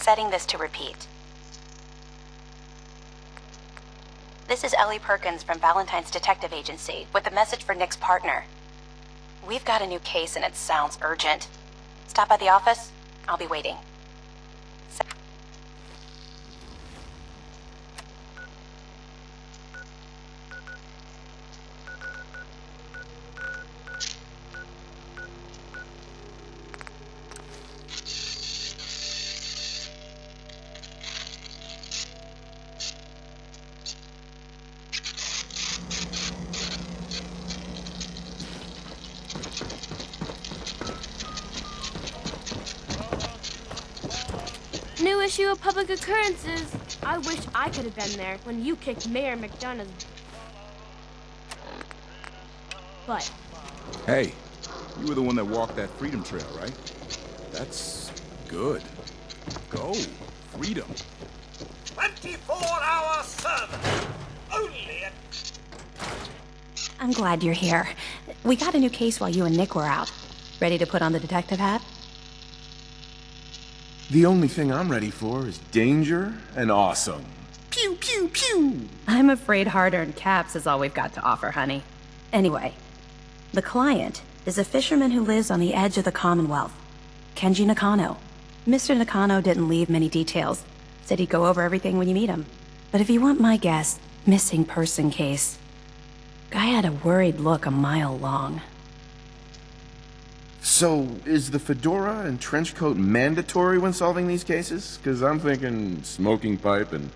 setting this to repeat. This is Ellie Perkins from Valentine's Detective Agency with a message for Nick's partner. We've got a new case and it sounds urgent. Stop by the office. I'll be waiting. New issue of Public Occurrences. I wish I could have been there when you kicked Mayor McDonough's butt. Hey, you were the one that walked that freedom trail, right? That's good. Go. Freedom. 24-hour service. Only at... I'm glad you're here. We got a new case while you and Nick were out. Ready to put on the detective hat? The only thing I'm ready for is danger and awesome. Pew, pew, pew! I'm afraid hard-earned caps is all we've got to offer, honey. Anyway, the client is a fisherman who lives on the edge of the Commonwealth, Kenji Nakano. Mr. Nakano didn't leave many details. Said he'd go over everything when you meet him. But if you want my guess, missing person case. Guy had a worried look a mile long. So, is the fedora and trench coat mandatory when solving these cases? Because I'm thinking smoking pipe and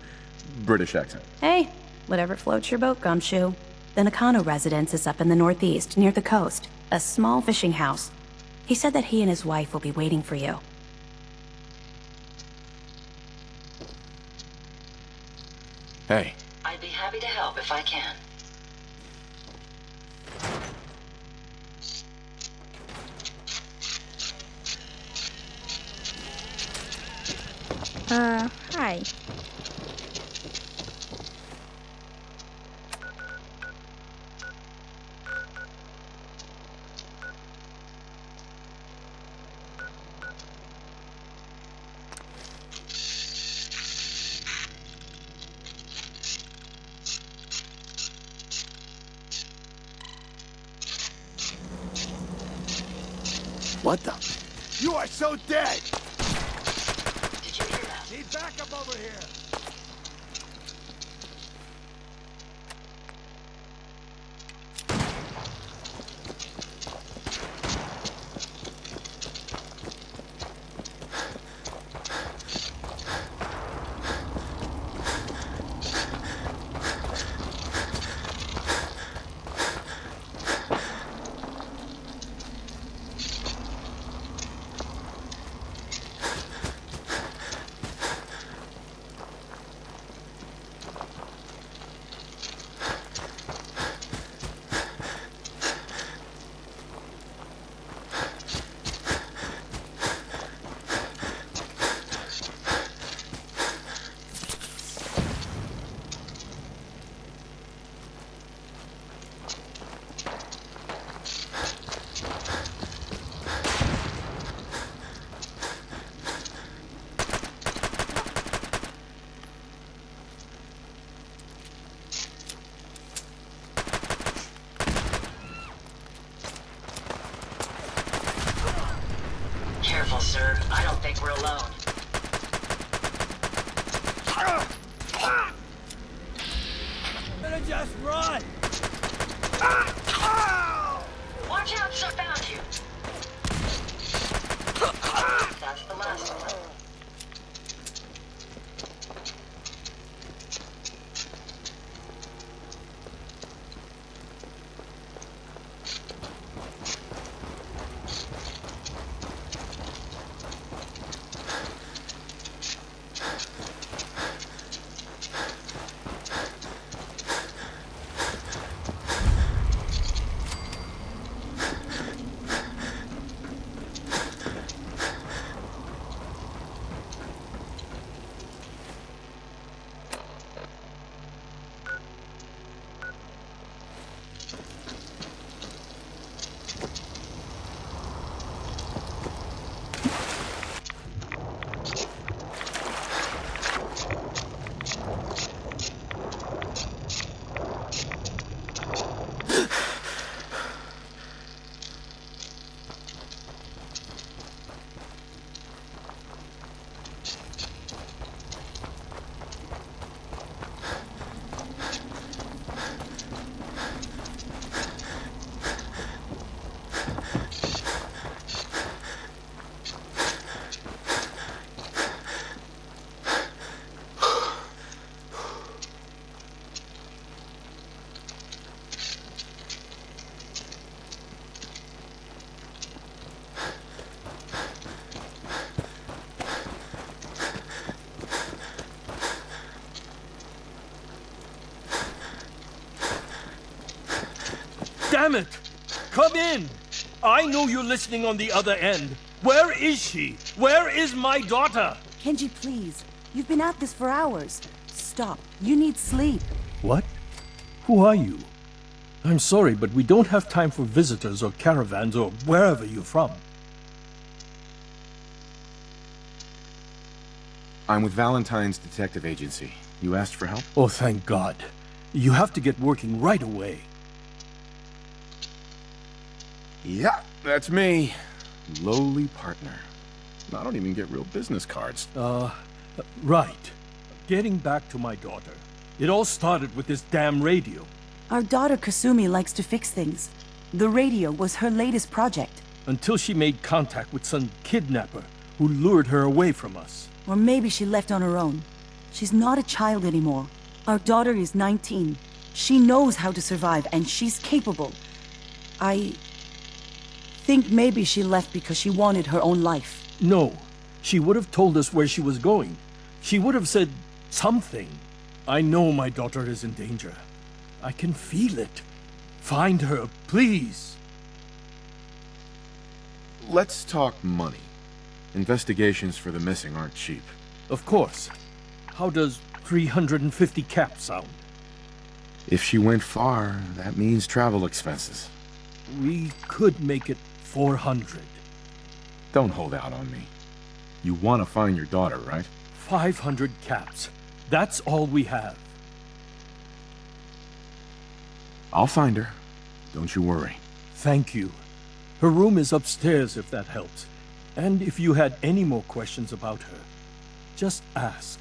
British accent. Hey, whatever floats your boat, Gumshoe. The Nakano residence is up in the northeast, near the coast. A small fishing house. He said that he and his wife will be waiting for you. Hey. I'd be happy to help if I can. Hi. What the? You are so dead! Did you hear that? Need backup over here! Careful, sir. I don't think we're alone. Better just run! Watch out, sir. Found you. That's the last one. Damn it! Come in! I know you're listening on the other end. Where is she? Where is my daughter? Kenji, please. You've been at this for hours. Stop. You need sleep. What? Who are you? I'm sorry, but we don't have time for visitors or caravans or wherever you're from. I'm with Valentine's detective agency. You asked for help? Oh, thank God. You have to get working right away. Yeah, that's me. Lowly partner. I don't even get real business cards. Right. Getting back to my daughter. It all started with this damn radio. Our daughter Kasumi likes to fix things. The radio was her latest project. Until she made contact with some kidnapper who lured her away from us. Or maybe she left on her own. She's not a child anymore. Our daughter is 19. She knows how to survive, and she's capable. I think maybe she left because she wanted her own life. No. She would have told us where she was going. She would have said something. I know my daughter is in danger. I can feel it. Find her, please. Let's talk money. Investigations for the missing aren't cheap. Of course. How does 350 caps sound? If she went far, that means travel expenses. We could make it 400. Don't hold out on me. You want to find your daughter, right? 500 caps. That's all we have. I'll find her. Don't you worry. Thank you. Her room is upstairs if that helps. And if you had any more questions about her, just ask.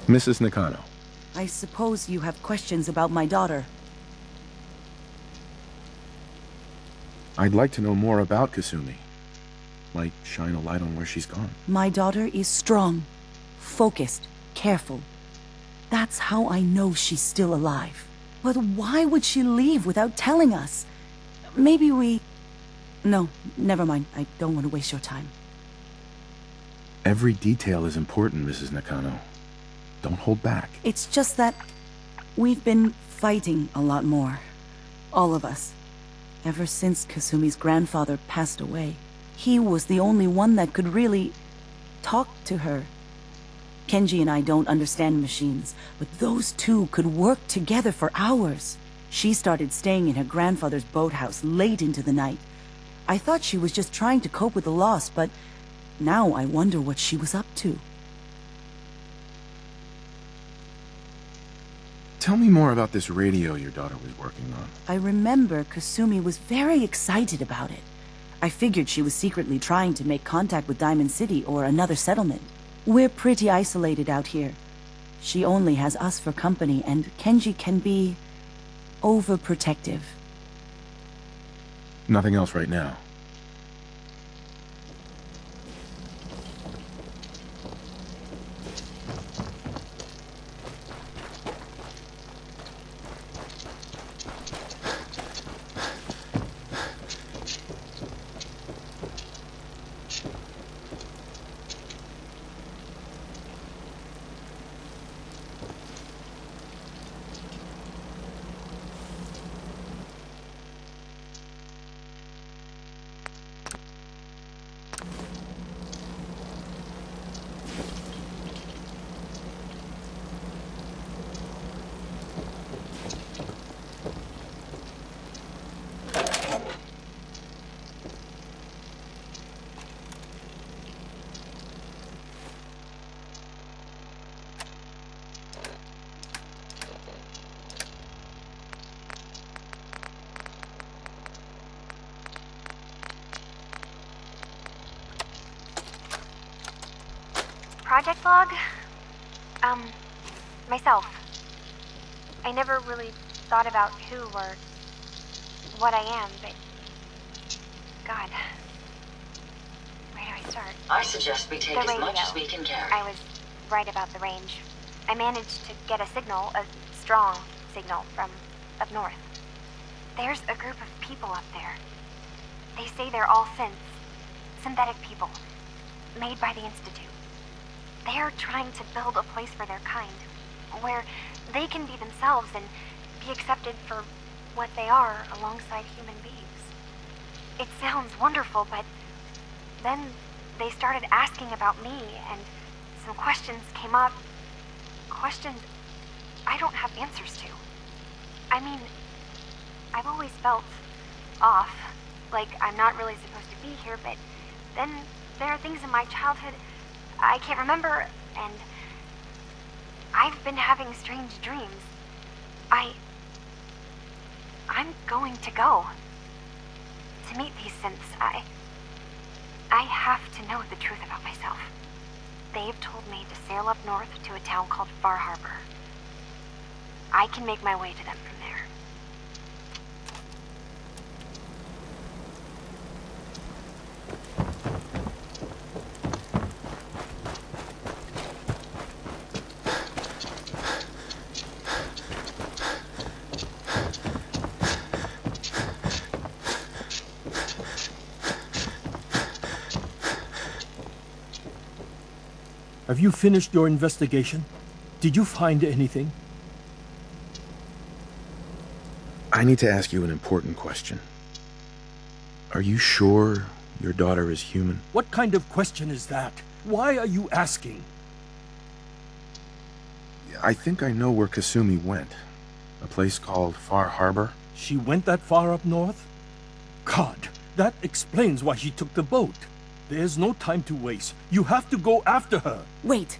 Mrs. Nakano. I suppose you have questions about my daughter. I'd like to know more about Kasumi. Might shine a light on where she's gone. My daughter is strong, focused, careful. That's how I know she's still alive. But why would she leave without telling us? Maybe we... No, never mind. I don't want to waste your time. Every detail is important, Mrs. Nakano. Don't hold back. It's just that we've been fighting a lot more. All of us. Ever since Kasumi's grandfather passed away. He was the only one that could really talk to her. Kenji and I don't understand machines, but those two could work together for hours. She started staying in her grandfather's boathouse late into the night. I thought she was just trying to cope with the loss, but now I wonder what she was up to. Tell me more about this radio your daughter was working on. I remember Kasumi was very excited about it. I figured she was secretly trying to make contact with Diamond City or another settlement. We're pretty isolated out here. She only has us for company, and Kenji can be overprotective. Nothing else right now. Project log? Myself. I never really thought about who or what I am, but... God. start? I suggest we take The as much radio. as we can carry. I was right about the range. I managed to get a signal, a strong signal, from up north. There's a group of people up there. They say they're all synthetic people, made by the Institute. They are trying to build a place for their kind, where they can be themselves and be accepted for what they are alongside human beings. It sounds wonderful, but then they started asking about me, and some questions came up. Questions I don't have answers to. I mean, I've always felt off, like I'm not really supposed to be here, but then there are things in my childhood I can't remember, and I've been having strange dreams. I'm going to go. To meet these synths, I have to know the truth about myself. They've told me to sail up north to a town called Far Harbour. I can make my way to them from there. Have you finished your investigation? Did you find anything? I need to ask you an important question. Are you sure your daughter is human? What kind of question is that? Why are you asking? I think I know where Kasumi went. A place called Far Harbour. She went that far up north? God, that explains why she took the boat. There's no time to waste. You have to go after her. Wait,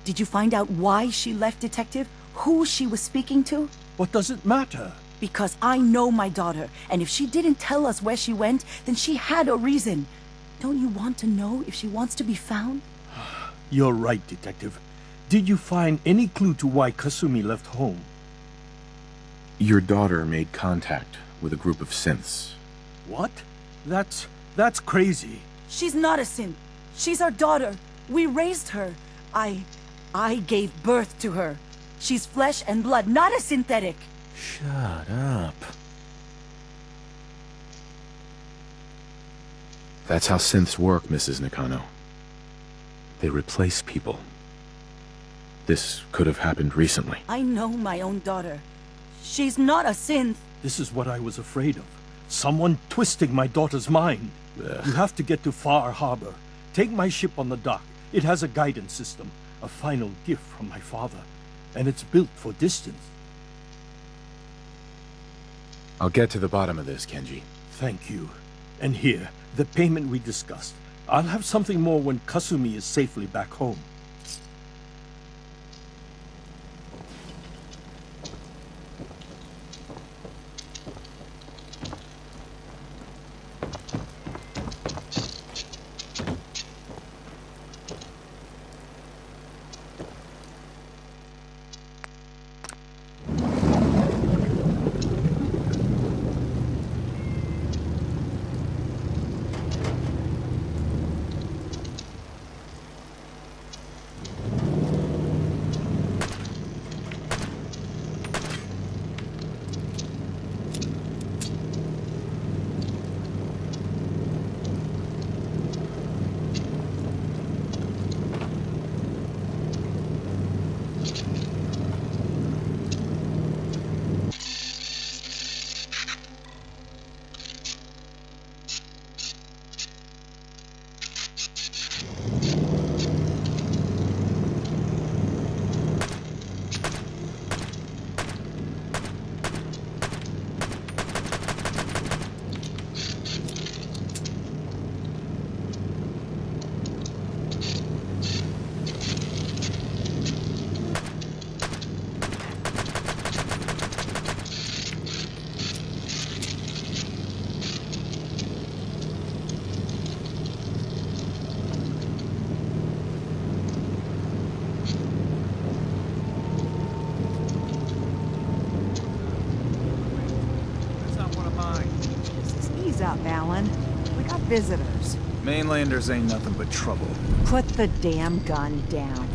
did you find out why she left, Detective? Who she was speaking to? What does it matter? Because I know my daughter, and if she didn't tell us where she went, then she had a reason. Don't you want to know if she wants to be found? You're right, Detective. Did you find any clue to why Kasumi left home? Your daughter made contact with a group of synths. What? That's crazy. She's not a synth. She's our daughter. We raised her. I gave birth to her. She's flesh and blood, not a synthetic. Shut up. That's how synths work, Mrs. Nakano. They replace people. This could have happened recently. I know my own daughter. She's not a synth. This is what I was afraid of. Someone twisting my daughter's mind. You have to get to Far Harbour. Take my ship on the dock. It has a guidance system, a final gift from my father, and it's built for distance. I'll get to the bottom of this, Kenji. Thank you. And here, the payment we discussed. I'll have something more when Kasumi is safely back home. That's not one of mine. Just ease up, Alan. We got visitors. Mainlanders ain't nothing but trouble. Put the damn gun down.